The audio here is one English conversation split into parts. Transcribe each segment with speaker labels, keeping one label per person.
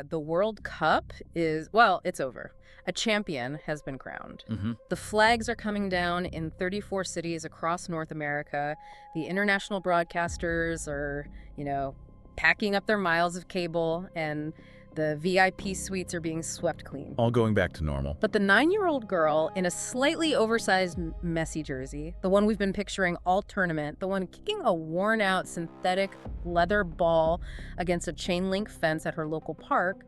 Speaker 1: the World Cup is, well, it's over. A champion has been crowned. The flags are coming down in 34 cities across North America. The international broadcasters are, packing up their miles of cable, and the VIP suites are being swept clean.
Speaker 2: All going back to normal.
Speaker 1: But the 9-year-old girl in a slightly oversized Messi jersey, the one we've been picturing all tournament, the one kicking a worn-out synthetic leather ball against a chain-link fence at her local park,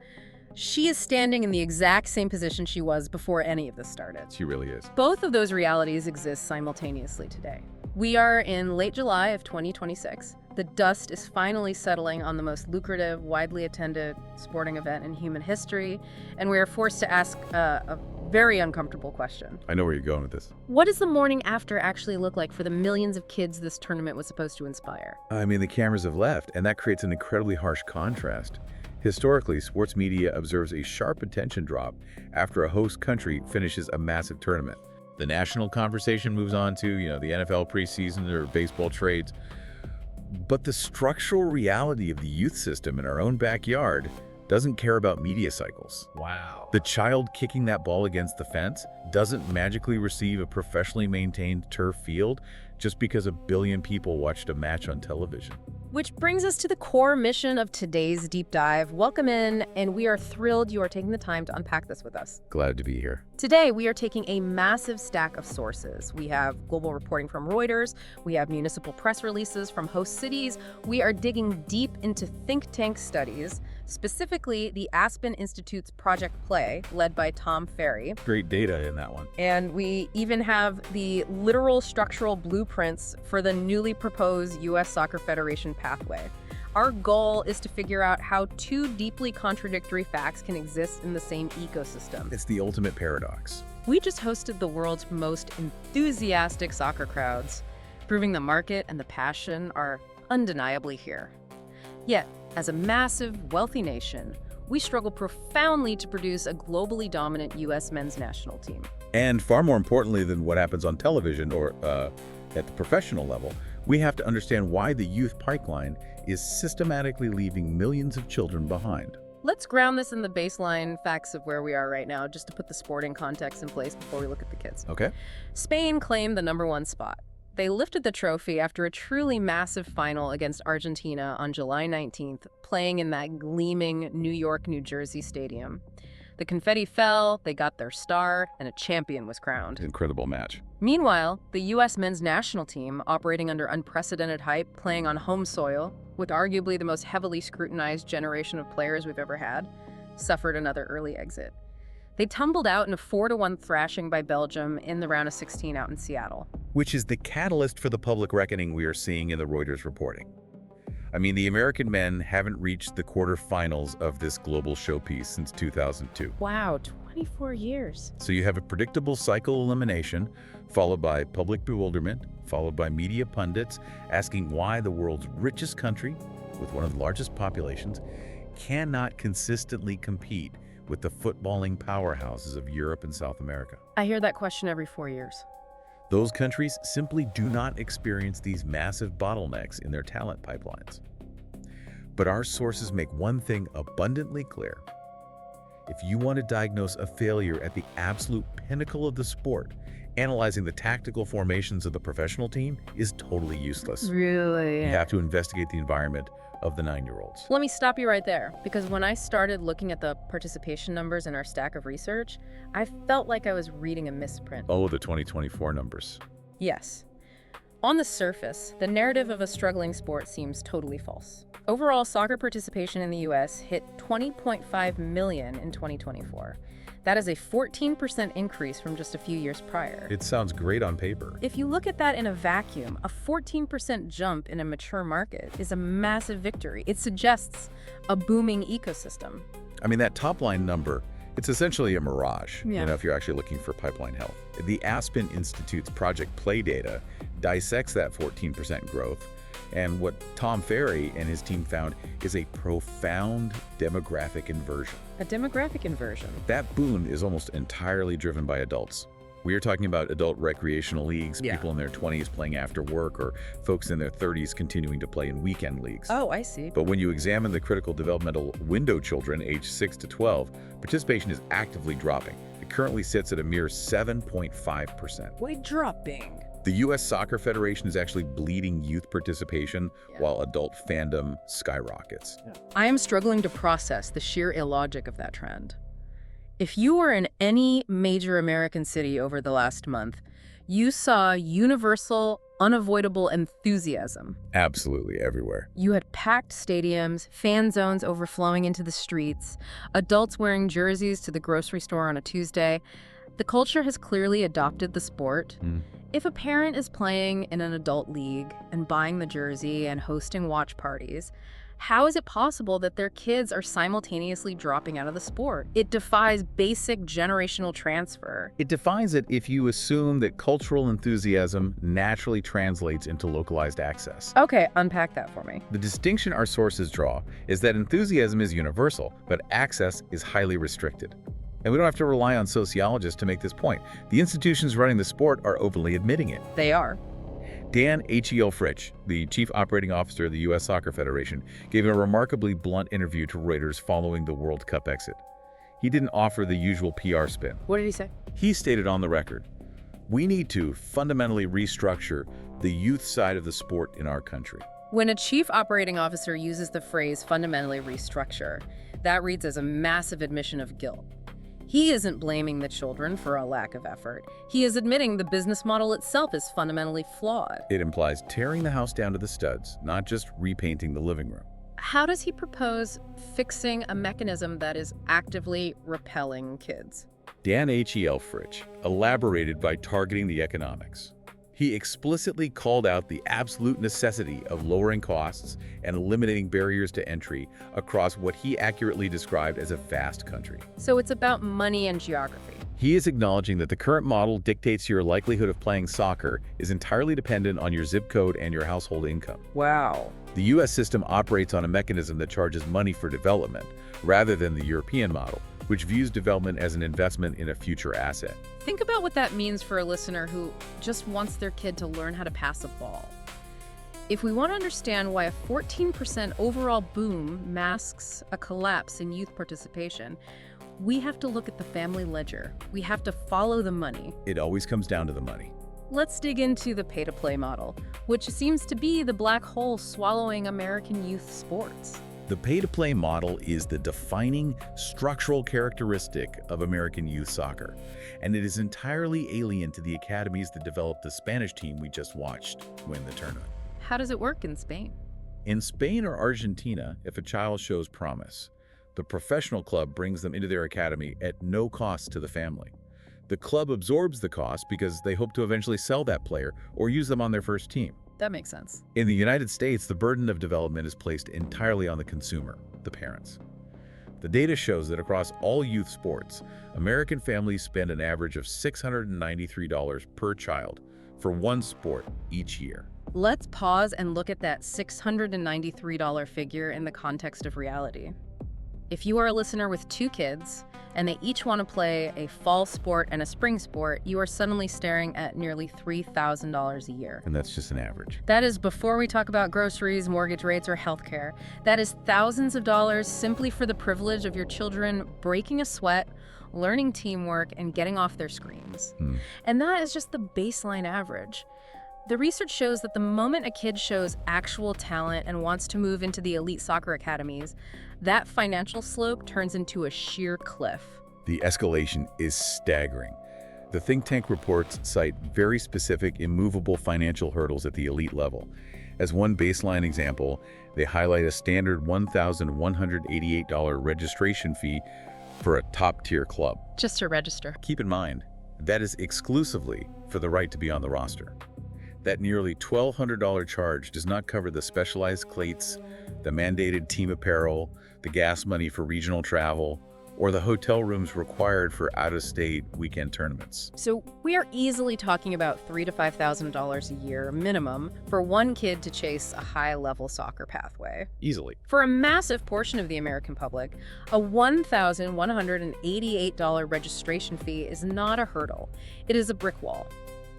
Speaker 1: she is standing in the exact same position she was before any of this started.
Speaker 2: She really is.
Speaker 1: Both of those realities exist simultaneously today. We are in late July of 2026. The dust is finally settling on the most lucrative, widely attended sporting event in human history, and we are forced to ask a very uncomfortable question.
Speaker 2: I know where you're going with this.
Speaker 1: What does the morning after actually look like for the millions of kids this tournament was supposed to inspire?
Speaker 2: I mean, the cameras have left, and that creates an incredibly harsh contrast. Historically, sports media observes a sharp attention drop after a host country finishes a massive tournament. The national conversation moves on to, the NFL preseason or baseball trades. But the structural reality of the youth system in our own backyard doesn't care about media cycles.
Speaker 3: Wow.
Speaker 2: The child kicking that ball against the fence doesn't magically receive a professionally maintained turf field just because a billion people watched a match on television.
Speaker 1: Which brings us to the core mission of today's deep dive. Welcome in, and we are thrilled you are taking the time to unpack this with us.
Speaker 2: Glad to be here.
Speaker 1: Today, we are taking a massive stack of sources. We have global reporting from Reuters, we have municipal press releases from host cities, we are digging deep into think tank studies, specifically the Aspen Institute's Project Play, led by Tom Ferry.
Speaker 2: Great data in that one.
Speaker 1: And we even have the literal structural blueprints for the newly proposed U.S. Soccer Federation pathway. Our goal is to figure out how two deeply contradictory facts can exist in the same ecosystem.
Speaker 2: It's the ultimate paradox.
Speaker 1: We just hosted the world's most enthusiastic soccer crowds, proving the market and the passion are undeniably here. Yet, as a massive, wealthy nation, we struggle profoundly to produce a globally dominant U.S. men's national team.
Speaker 2: And far more importantly than what happens on television or at the professional level, we have to understand why the youth pipeline is systematically leaving millions of children behind.
Speaker 1: Let's ground this in the baseline facts of where we are right now, just to put the sporting context in place before we look at the kids.
Speaker 2: Okay.
Speaker 1: Spain claimed the #1 spot. They lifted the trophy after a truly massive final against Argentina on July 19th, playing in that gleaming New York, New Jersey stadium. The confetti fell, they got their star, and a champion was crowned.
Speaker 2: Incredible match.
Speaker 1: Meanwhile, the U.S. men's national team, operating under unprecedented hype, playing on home soil, with arguably the most heavily scrutinized generation of players we've ever had, suffered another early exit. They tumbled out in a 4-1 thrashing by Belgium in the round of 16 out in Seattle.
Speaker 2: Which is the catalyst for the public reckoning we are seeing in the Reuters reporting. I mean, the American men haven't reached the quarterfinals of this global showpiece since 2002.
Speaker 1: Wow, 24 years.
Speaker 2: So you have a predictable cycle elimination, followed by public bewilderment, followed by media pundits asking why the world's richest country, with one of the largest populations, cannot consistently compete with the footballing powerhouses of Europe and South America.
Speaker 1: I hear that question every 4 years.
Speaker 2: Those countries simply do not experience these massive bottlenecks in their talent pipelines. But our sources make one thing abundantly clear. If you want to diagnose a failure at the absolute pinnacle of the sport, analyzing the tactical formations of the professional team is totally useless.
Speaker 1: Really?
Speaker 2: You have to investigate the environment of the 9-year-olds.
Speaker 1: Let me stop you right there, because when I started looking at the participation numbers in our stack of research, I felt like I was reading a misprint.
Speaker 2: Oh, the 2024 numbers.
Speaker 1: Yes. On the surface, the narrative of a struggling sport seems totally false. Overall, soccer participation in the U.S. hit 20.5 million in 2024. That is a 14% increase from just a few years prior.
Speaker 2: It sounds great on paper.
Speaker 1: If you look at that in a vacuum, a 14% jump in a mature market is a massive victory. It suggests a booming ecosystem.
Speaker 2: I mean, that top line number, it's essentially a mirage,
Speaker 1: Yeah.
Speaker 2: if you're actually looking for pipeline health. The Aspen Institute's Project Play data dissects that 14% growth, and what Tom Ferry and his team found is a profound demographic inversion.
Speaker 1: A demographic inversion.
Speaker 2: That boom is almost entirely driven by adults. We are talking about adult recreational leagues,
Speaker 1: Yeah.
Speaker 2: people in their 20s playing after work, or folks in their 30s continuing to play in weekend leagues.
Speaker 1: Oh, I see.
Speaker 2: But when you examine the critical developmental window children aged 6 to 12, participation is actively dropping. It currently sits at a mere 7.5%.
Speaker 1: Wait, dropping.
Speaker 2: The U.S. Soccer Federation is actually bleeding youth participation while adult fandom skyrockets.
Speaker 1: I am struggling to process the sheer illogic of that trend. If you were in any major American city over the last month, you saw universal, unavoidable enthusiasm.
Speaker 2: Absolutely everywhere.
Speaker 1: You had packed stadiums, fan zones overflowing into the streets, adults wearing jerseys to the grocery store on a Tuesday. The culture has clearly adopted the sport. If a parent is playing in an adult league and buying the jersey and hosting watch parties, how is it possible that their kids are simultaneously dropping out of the sport? It defies basic generational transfer.
Speaker 2: It defines it if you assume that cultural enthusiasm naturally translates into localized access.
Speaker 1: Okay, unpack that for me.
Speaker 2: The distinction our sources draw is that enthusiasm is universal, but access is highly restricted. And we don't have to rely on sociologists to make this point. The institutions running the sport are openly admitting it.
Speaker 1: They are.
Speaker 2: Dan H.E.L. Fritsch, the chief operating officer of the U.S. Soccer Federation, gave a remarkably blunt interview to Reuters following the World Cup exit. He didn't offer the usual PR spin.
Speaker 1: What did he say?
Speaker 2: He stated on the record, "We need to fundamentally restructure the youth side of the sport in our country."
Speaker 1: When a chief operating officer uses the phrase fundamentally restructure, that reads as a massive admission of guilt. He isn't blaming the children for a lack of effort. He is admitting the business model itself is fundamentally flawed.
Speaker 2: It implies tearing the house down to the studs, not just repainting the living room.
Speaker 1: How does he propose fixing a mechanism that is actively repelling kids?
Speaker 2: Dan H.E.L. Fritsch elaborated by targeting the economics. He explicitly called out the absolute necessity of lowering costs and eliminating barriers to entry across what he accurately described as a vast country.
Speaker 1: So it's about money and geography.
Speaker 2: He is acknowledging that the current model dictates your likelihood of playing soccer is entirely dependent on your zip code and your household income.
Speaker 1: Wow.
Speaker 2: The U.S. system operates on a mechanism that charges money for development, rather than the European model, which views development as an investment in a future asset.
Speaker 1: Think about what that means for a listener who just wants their kid to learn how to pass a ball. If we want to understand why a 14% overall boom masks a collapse in youth participation, we have to look at the family ledger. We have to follow the money.
Speaker 2: It always comes down to the money.
Speaker 1: Let's dig into the pay-to-play model, which seems to be the black hole swallowing American youth sports.
Speaker 2: The pay-to-play model is the defining structural characteristic of American youth soccer, and it is entirely alien to the academies that developed the Spanish team we just watched win the tournament.
Speaker 1: How does it work in Spain?
Speaker 2: In Spain or Argentina, if a child shows promise, the professional club brings them into their academy at no cost to the family. The club absorbs the cost because they hope to eventually sell that player or use them on their first team.
Speaker 1: That makes sense.
Speaker 2: In the United States, the burden of development is placed entirely on the consumer, the parents. The data shows that across all youth sports, American families spend an average of $693 per child for one sport each year.
Speaker 1: Let's pause and look at that $693 figure in the context of reality. If you are a listener with 2 kids, and they each want to play a fall sport and a spring sport, you are suddenly staring at nearly $3,000 a year.
Speaker 2: And that's just an average.
Speaker 1: That is before we talk about groceries, mortgage rates, or healthcare. That is thousands of dollars simply for the privilege of your children breaking a sweat, learning teamwork, and getting off their screens. And that is just the baseline average. The research shows that the moment a kid shows actual talent and wants to move into the elite soccer academies, that financial slope turns into a sheer cliff.
Speaker 2: The escalation is staggering. The think tank reports cite very specific, immovable financial hurdles at the elite level. As one baseline example, they highlight a standard $1,188 registration fee for a top-tier club.
Speaker 1: Just to register.
Speaker 2: Keep in mind, that is exclusively for the right to be on the roster. That nearly $1,200 charge does not cover the specialized cleats, the mandated team apparel, the gas money for regional travel, or the hotel rooms required for out-of-state weekend tournaments.
Speaker 1: So we are easily talking about $3,000 to $5,000 a year minimum for one kid to chase a high-level soccer pathway.
Speaker 2: Easily.
Speaker 1: For a massive portion of the American public, a $1,188 registration fee is not a hurdle. It is a brick wall.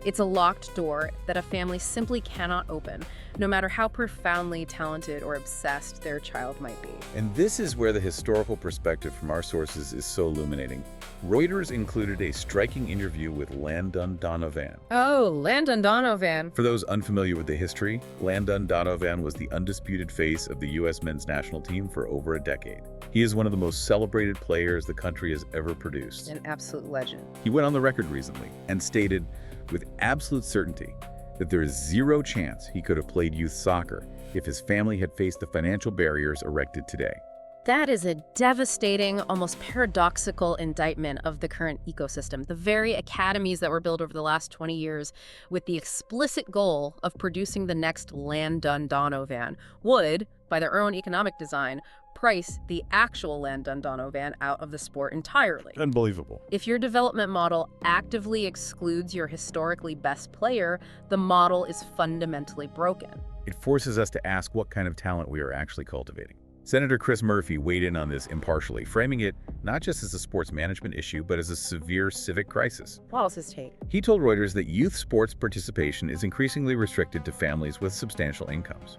Speaker 1: It's a locked door that a family simply cannot open, no matter how profoundly talented or obsessed their child might be.
Speaker 2: And this is where the historical perspective from our sources is so illuminating. Reuters included a striking interview with Landon Donovan.
Speaker 1: Oh, Landon Donovan.
Speaker 2: For those unfamiliar with the history, Landon Donovan was the undisputed face of the U.S. men's national team for over a decade. He is one of the most celebrated players the country has ever produced.
Speaker 1: An absolute legend.
Speaker 2: He went on the record recently and stated with absolute certainty that there is zero chance he could have played youth soccer if his family had faced the financial barriers erected today.
Speaker 1: That is a devastating, almost paradoxical indictment of the current ecosystem. The very academies that were built over the last 20 years with the explicit goal of producing the next Landon Donovan would, by their own economic design, price the actual Landon Donovan out of the sport entirely.
Speaker 2: Unbelievable.
Speaker 1: If your development model actively excludes your historically best player, the model is fundamentally broken.
Speaker 2: It forces us to ask what kind of talent we are actually cultivating. Senator Chris Murphy weighed in on this impartially, framing it not just as a sports management issue, but as a severe civic crisis.
Speaker 1: What was his take?
Speaker 2: He told Reuters that youth sports participation is increasingly restricted to families with substantial incomes.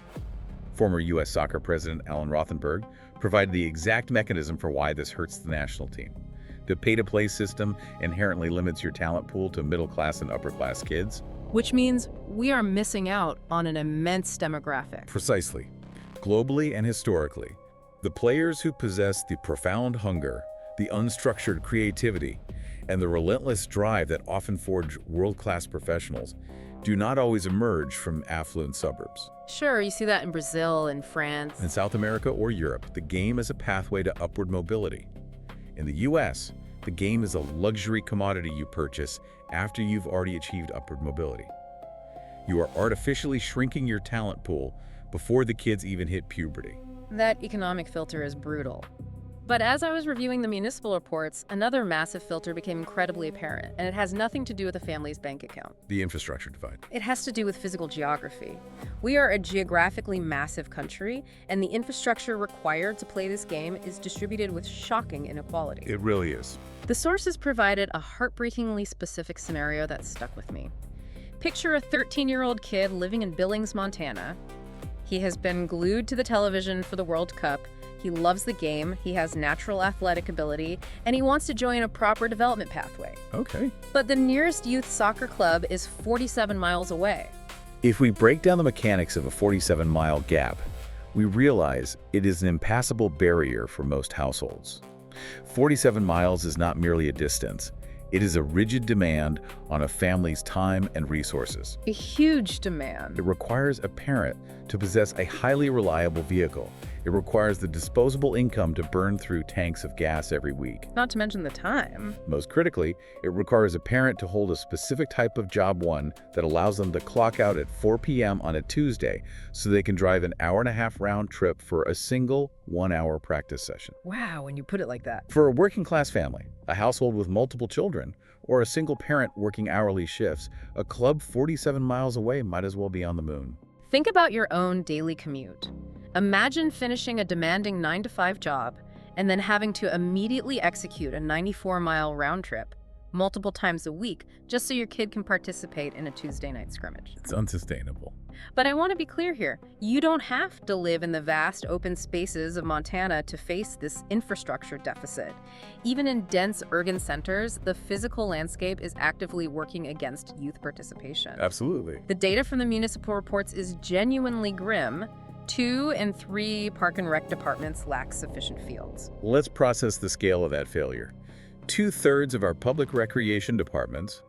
Speaker 2: Former U.S. Soccer President Alan Rothenberg provided the exact mechanism for why this hurts the national team. The pay-to-play system inherently limits your talent pool to middle-class and upper-class kids.
Speaker 1: Which means we are missing out on an immense demographic.
Speaker 2: Precisely. Globally and historically, the players who possess the profound hunger, the unstructured creativity, and the relentless drive that often forge world-class professionals do not always emerge from affluent suburbs.
Speaker 1: Sure, you see that in Brazil and France.
Speaker 2: In South America or Europe, the game is a pathway to upward mobility. In the U.S., the game is a luxury commodity you purchase after you've already achieved upward mobility. You are artificially shrinking your talent pool before the kids even hit puberty.
Speaker 1: That economic filter is brutal. But as I was reviewing the municipal reports, another massive filter became incredibly apparent, and it has nothing to do with a family's bank account.
Speaker 2: The infrastructure divide.
Speaker 1: It has to do with physical geography. We are a geographically massive country, and the infrastructure required to play this game is distributed with shocking inequality.
Speaker 2: It really is.
Speaker 1: The sources provided a heartbreakingly specific scenario that stuck with me. Picture a 13-year-old kid living in Billings, Montana. He has been glued to the television for the World Cup. He loves the game, he has natural athletic ability, and he wants to join a proper development pathway.
Speaker 2: Okay.
Speaker 1: But the nearest youth soccer club is 47 miles away.
Speaker 2: If we break down the mechanics of a 47-mile gap, we realize it is an impassable barrier for most households. 47 miles is not merely a distance. It is a rigid demand on a family's time and resources.
Speaker 1: A huge demand.
Speaker 2: It requires a parent to possess a highly reliable vehicle. It requires the disposable income to burn through tanks of gas every week.
Speaker 1: Not to mention the time.
Speaker 2: Most critically, it requires a parent to hold a specific type of job one that allows them to clock out at 4 p.m. on a Tuesday so they can drive an hour-and-a-half round trip for a single 1-hour practice session.
Speaker 1: Wow, when you put it like that.
Speaker 2: For a working-class family, a household with multiple children, or a single parent working hourly shifts, a club 47 miles away might as well be on the moon.
Speaker 1: Think about your own daily commute. Imagine finishing a demanding 9-to-5 job and then having to immediately execute a 94-mile round trip multiple times a week just so your kid can participate in a Tuesday night scrimmage.
Speaker 2: It's unsustainable.
Speaker 1: But I want to be clear here. You don't have to live in the vast open spaces of Montana to face this infrastructure deficit. Even in dense urban centers, the physical landscape is actively working against youth participation.
Speaker 2: Absolutely.
Speaker 1: The data from the municipal reports is genuinely grim. 2 and 3 park and rec departments lack sufficient fields.
Speaker 2: Let's process the scale of that failure. 2/3 of our public recreation departments,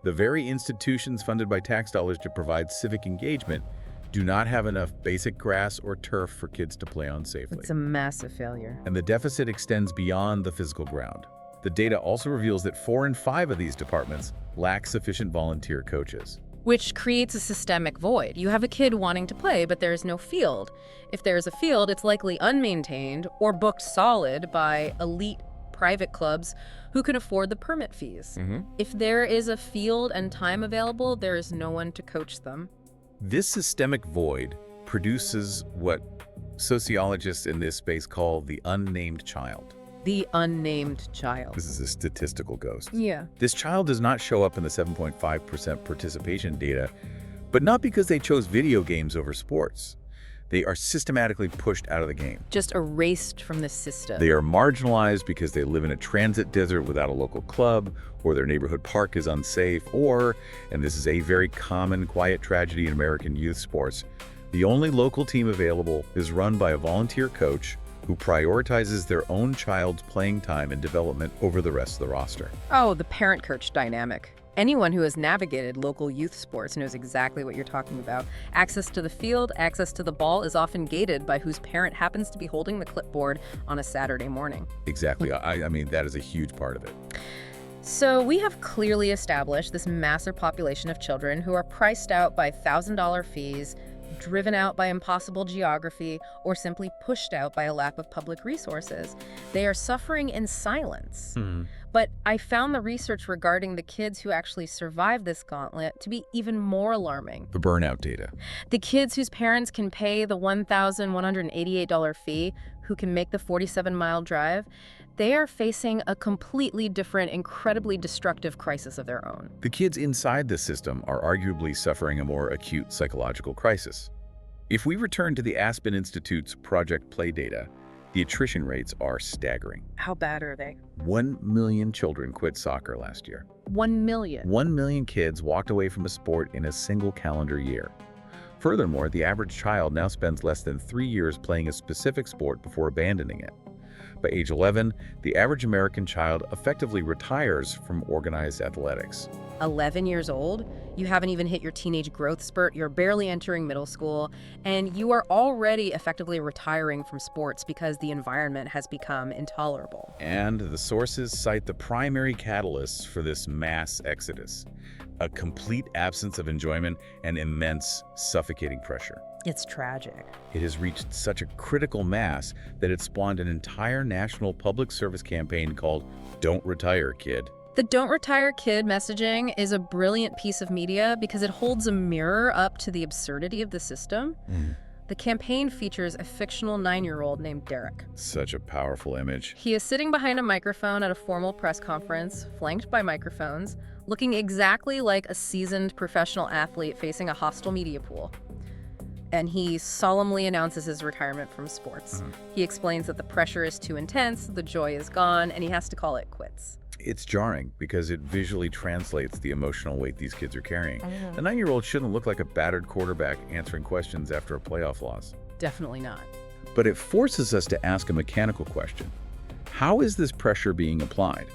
Speaker 2: the very institutions funded by tax dollars to provide civic engagement, do not have enough basic grass or turf for kids to play on safely.
Speaker 1: It's a massive failure.
Speaker 2: And the deficit extends beyond the physical ground. The data also reveals that 4 in 5 of these departments lack sufficient volunteer coaches.
Speaker 1: Which creates a systemic void. You have a kid wanting to play, but there is no field. If there is a field, it's likely unmaintained or booked solid by elite private clubs who can afford the permit fees.
Speaker 2: Mm-hmm.
Speaker 1: If there is a field and time available, there is no one to coach them.
Speaker 2: This systemic void produces what sociologists in this space call the unnamed child.
Speaker 1: The unnamed child.
Speaker 2: This is a statistical ghost.
Speaker 1: Yeah.
Speaker 2: This child does not show up in the 7.5% participation data, but not because they chose video games over sports. They are systematically pushed out of the game.
Speaker 1: Just erased from the system.
Speaker 2: They are marginalized because they live in a transit desert without a local club, or their neighborhood park is unsafe, or, and this is a very common quiet tragedy in American youth sports, the only local team available is run by a volunteer coach who prioritizes their own child's playing time and development over the rest of the roster.
Speaker 1: Oh, the parent-coach dynamic. Anyone who has navigated local youth sports knows exactly what you're talking about. Access to the field, access to the ball is often gated by whose parent happens to be holding the clipboard on a Saturday morning.
Speaker 2: Exactly. I mean, that is a huge part of it.
Speaker 1: So we have clearly established this massive population of children who are priced out by $1,000 fees, driven out by impossible geography, or simply pushed out by a lack of public resources. They are suffering in silence. But I found the research regarding the kids who actually survive this gauntlet to be even more alarming.
Speaker 2: The burnout data.
Speaker 1: The kids whose parents can pay the $1,188 fee, who can make the 47-mile drive, they are facing a completely different, incredibly destructive crisis of their own.
Speaker 2: The kids inside the system are arguably suffering a more acute psychological crisis. If we return to the Aspen Institute's Project Play data, the attrition rates are staggering.
Speaker 1: How bad are they?
Speaker 2: 1 million children quit soccer last year.
Speaker 1: 1 million.
Speaker 2: 1 million kids walked away from a sport in a single calendar year. Furthermore, the average child now spends less than 3 years playing a specific sport before abandoning it. By age 11, the average American child effectively retires from organized athletics.
Speaker 1: 11 years old, you haven't even hit your teenage growth spurt, you're barely entering middle school, and you are already effectively retiring from sports because the environment has become intolerable.
Speaker 2: And the sources cite the primary catalysts for this mass exodus: a complete absence of enjoyment and immense, suffocating pressure.
Speaker 1: It's tragic.
Speaker 2: It has reached such a critical mass that it spawned an entire national public service campaign called Don't Retire, Kid.
Speaker 1: The Don't Retire Kid messaging is a brilliant piece of media because it holds a mirror up to the absurdity of the system. The campaign features a fictional 9-year-old named Derek.
Speaker 2: Such a powerful image.
Speaker 1: He is sitting behind a microphone at a formal press conference, flanked by microphones, looking exactly like a seasoned professional athlete facing a hostile media pool. And he solemnly announces his retirement from sports. He explains that the pressure is too intense, the joy is gone, and he has to call it quits.
Speaker 2: It's jarring because it visually translates the emotional weight these kids are carrying. A 9-year-old shouldn't look like a battered quarterback answering questions after a playoff loss.
Speaker 1: Definitely not.
Speaker 2: But it forces us to ask a mechanical question. How is this pressure being applied?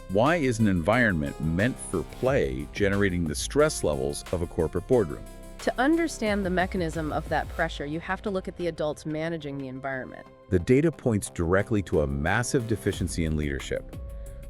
Speaker 2: Why is an environment meant for play generating the stress levels of a corporate boardroom?
Speaker 1: To understand the mechanism of that pressure, you have to look at the adults managing the environment.
Speaker 2: The data points directly to a massive deficiency in leadership.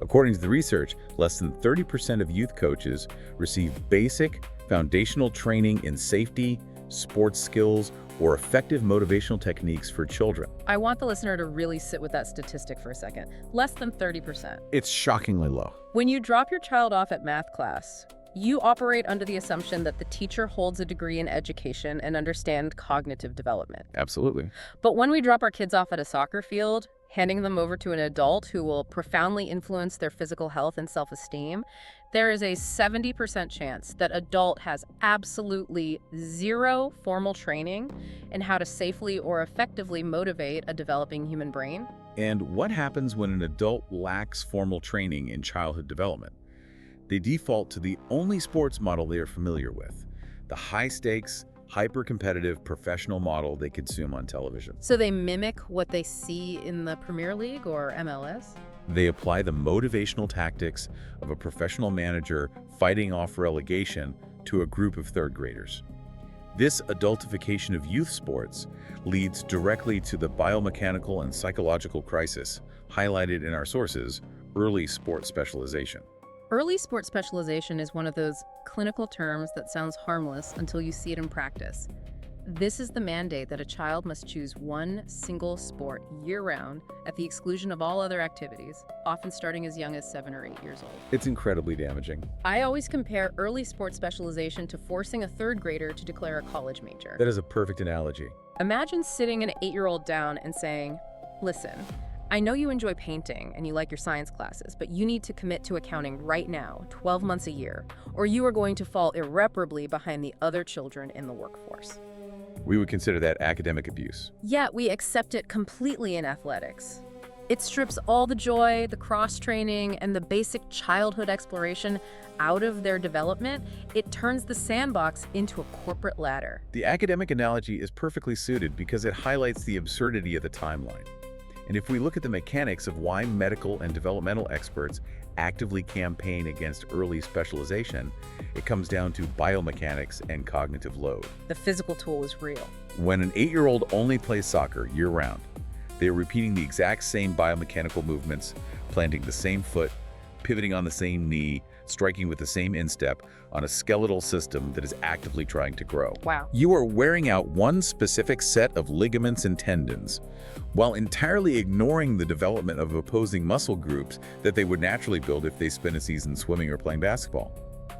Speaker 2: According to the research, less than 30% of youth coaches receive basic, foundational training in safety, sports skills, or effective motivational techniques for children.
Speaker 1: I want the listener to really sit with that statistic for a second. Less than 30%.
Speaker 2: It's shockingly low.
Speaker 1: When you drop your child off at math class, you operate under the assumption that the teacher holds a degree in education and understands cognitive development.
Speaker 2: Absolutely.
Speaker 1: But when we drop our kids off at a soccer field, handing them over to an adult who will profoundly influence their physical health and self-esteem, there is a 70% chance that adult has absolutely zero formal training in how to safely or effectively motivate a developing human brain.
Speaker 2: And what happens when an adult lacks formal training in childhood development? They default to the only sports model they are familiar with, the high-stakes, hyper-competitive professional model they consume on television.
Speaker 1: So they mimic what they see in the Premier League or MLS?
Speaker 2: They apply the motivational tactics of a professional manager fighting off relegation to a group of third graders. This adultification of youth sports leads directly to the biomechanical and psychological crisis highlighted in our sources, early sports specialization.
Speaker 1: Early sports specialization is one of those clinical terms that sounds harmless until you see it in practice. This is the mandate that a child must choose one single sport year-round at the exclusion of all other activities, often starting as young as 7 or 8 years old.
Speaker 2: It's incredibly damaging.
Speaker 1: I always compare early sports specialization to forcing a third grader to declare a college major.
Speaker 2: That is a perfect analogy.
Speaker 1: Imagine sitting an 8-year-old down and saying, "Listen, I know you enjoy painting and you like your science classes, but you need to commit to accounting right now, 12 months a year, or you are going to fall irreparably behind the other children in the workforce."
Speaker 2: We would consider that academic abuse.
Speaker 1: Yet we accept it completely in athletics. It strips all the joy, the cross-training, and the basic childhood exploration out of their development. It turns the sandbox into a corporate ladder.
Speaker 2: The academic analogy is perfectly suited because it highlights the absurdity of the timeline. And if we look at the mechanics of why medical and developmental experts actively campaign against early specialization, it comes down to biomechanics and cognitive load.
Speaker 1: The physical toll is real.
Speaker 2: When an 8-year-old only plays soccer year-round, they are repeating the exact same biomechanical movements, planting the same foot, pivoting on the same knee, striking with the same instep on a skeletal system that is actively trying to grow.
Speaker 1: Wow.
Speaker 2: You are wearing out one specific set of ligaments and tendons, while entirely ignoring the development of opposing muscle groups that they would naturally build if they spent a season swimming or playing basketball.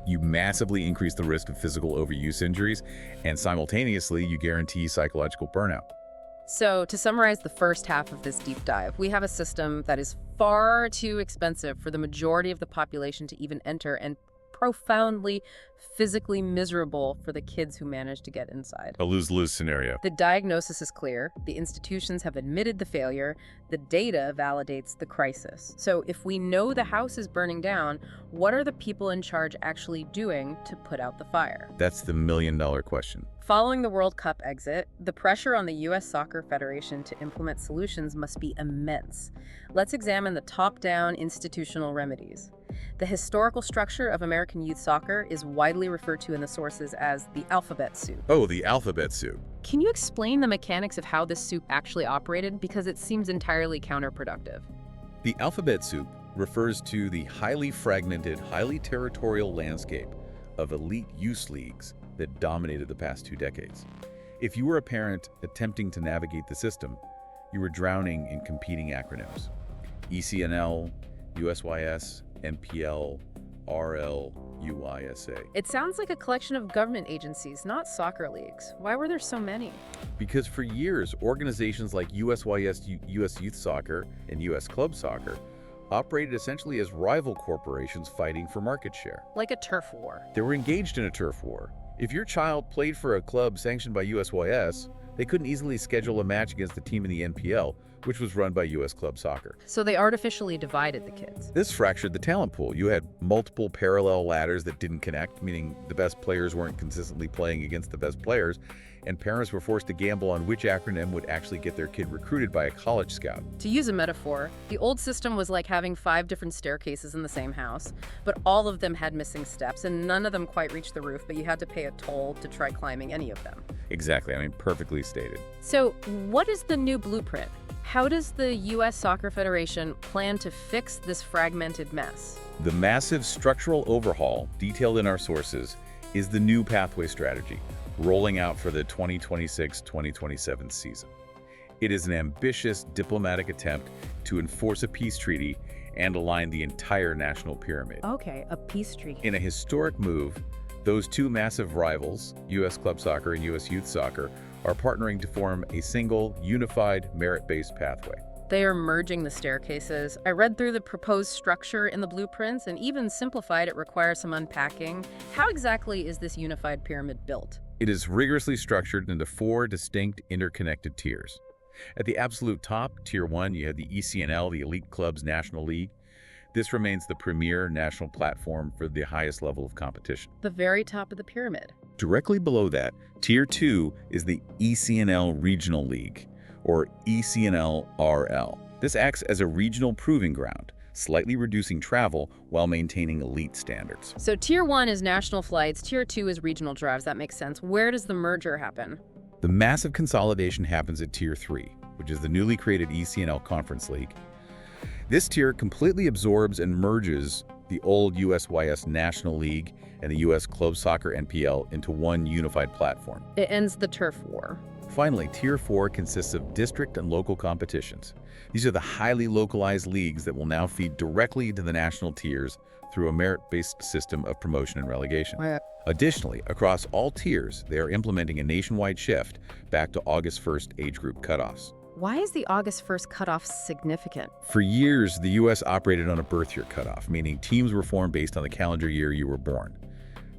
Speaker 2: You massively increase the risk of physical overuse injuries, and simultaneously, you guarantee psychological burnout.
Speaker 1: So, to summarize the first half of this deep dive, we have a system that is far too expensive for the majority of the population to even enter, and profoundly physically miserable for the kids who manage to get inside.
Speaker 2: A lose-lose scenario.
Speaker 1: The diagnosis is clear. The institutions have admitted the failure. The data validates the crisis. So if we know the house is burning down, what are the people in charge actually doing to put out the fire?
Speaker 2: That's the million-dollar question.
Speaker 1: Following the World Cup exit, the pressure on the U.S. Soccer Federation to implement solutions must be immense. Let's examine the top-down institutional remedies. The historical structure of American youth soccer is widely referred to in the sources as the alphabet soup.
Speaker 2: Oh, the alphabet soup.
Speaker 1: Can you explain the mechanics of how this soup actually operated? Because it seems entirely counterproductive.
Speaker 2: The alphabet soup refers to the highly fragmented, highly territorial landscape of elite youth leagues that dominated the past 2 decades. If you were a parent attempting to navigate the system, you were drowning in competing acronyms. ECNL, USYS, MPL, RL, UISA.
Speaker 1: It sounds like a collection of government agencies, not soccer leagues. Why were there so many?
Speaker 2: Because for years, organizations like USYS, US Youth Soccer, and US Club Soccer operated essentially as rival corporations fighting for market share.
Speaker 1: Like a turf war.
Speaker 2: They were engaged in a turf war. If your child played for a club sanctioned by USYS, they couldn't easily schedule a match against the team in the NPL, which was run by US Club Soccer.
Speaker 1: So they artificially divided the kids.
Speaker 2: This fractured the talent pool. You had multiple parallel ladders that didn't connect, meaning the best players weren't consistently playing against the best players, and parents were forced to gamble on which acronym would actually get their kid recruited by a college scout.
Speaker 1: To use a metaphor, the old system was like having 5 different staircases in the same house, but all of them had missing steps, and none of them quite reached the roof, but you had to pay a toll to try climbing any of them.
Speaker 2: Exactly, perfectly stated.
Speaker 1: So, what is the new blueprint? How does the U.S. Soccer Federation plan to fix this fragmented mess?
Speaker 2: The massive structural overhaul detailed in our sources is the new pathway strategy, rolling out for the 2026-2027 season. It is an ambitious diplomatic attempt to enforce a peace treaty and align the entire national pyramid.
Speaker 1: Okay, a peace treaty.
Speaker 2: In a historic move, those 2 massive rivals, US Club Soccer and US Youth Soccer, are partnering to form a single, unified, merit-based pathway.
Speaker 1: They are merging the staircases. I read through the proposed structure in the blueprints, and even simplified, it requires some unpacking. How exactly is this unified pyramid built?
Speaker 2: It is rigorously structured into 4 distinct interconnected tiers. At the absolute top, Tier 1, you have the ECNL, the Elite Clubs National League. This remains the premier national platform for the highest level of competition.
Speaker 1: The very top of the pyramid.
Speaker 2: Directly below that, Tier 2 is the ECNL Regional League, or ECNL-RL. This acts as a regional proving ground, slightly reducing travel while maintaining elite standards.
Speaker 1: So Tier 1 is national flights, Tier 2 is regional drives. That makes sense. Where does the merger happen?
Speaker 2: The massive consolidation happens at Tier 3, which is the newly created ECNL Conference League. This tier completely absorbs and merges the old USYS National League and the US Club Soccer NPL into one unified platform.
Speaker 1: It ends the turf war.
Speaker 2: Finally, Tier 4 consists of district and local competitions. These are the highly localized leagues that will now feed directly into the national tiers through a merit-based system of promotion and relegation.
Speaker 1: Wow.
Speaker 2: Additionally, across all tiers, they are implementing a nationwide shift back to August 1st age group cutoffs.
Speaker 1: Why is the August 1st cutoff significant?
Speaker 2: For years, the U.S. operated on a birth year cutoff, meaning teams were formed based on the calendar year you were born.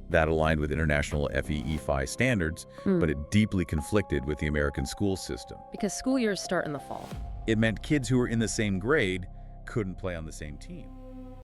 Speaker 2: That aligned with international FEE-FI standards, but it deeply conflicted with the American school system.
Speaker 1: Because school years start in the fall.
Speaker 2: It meant kids who were in the same grade couldn't play on the same team.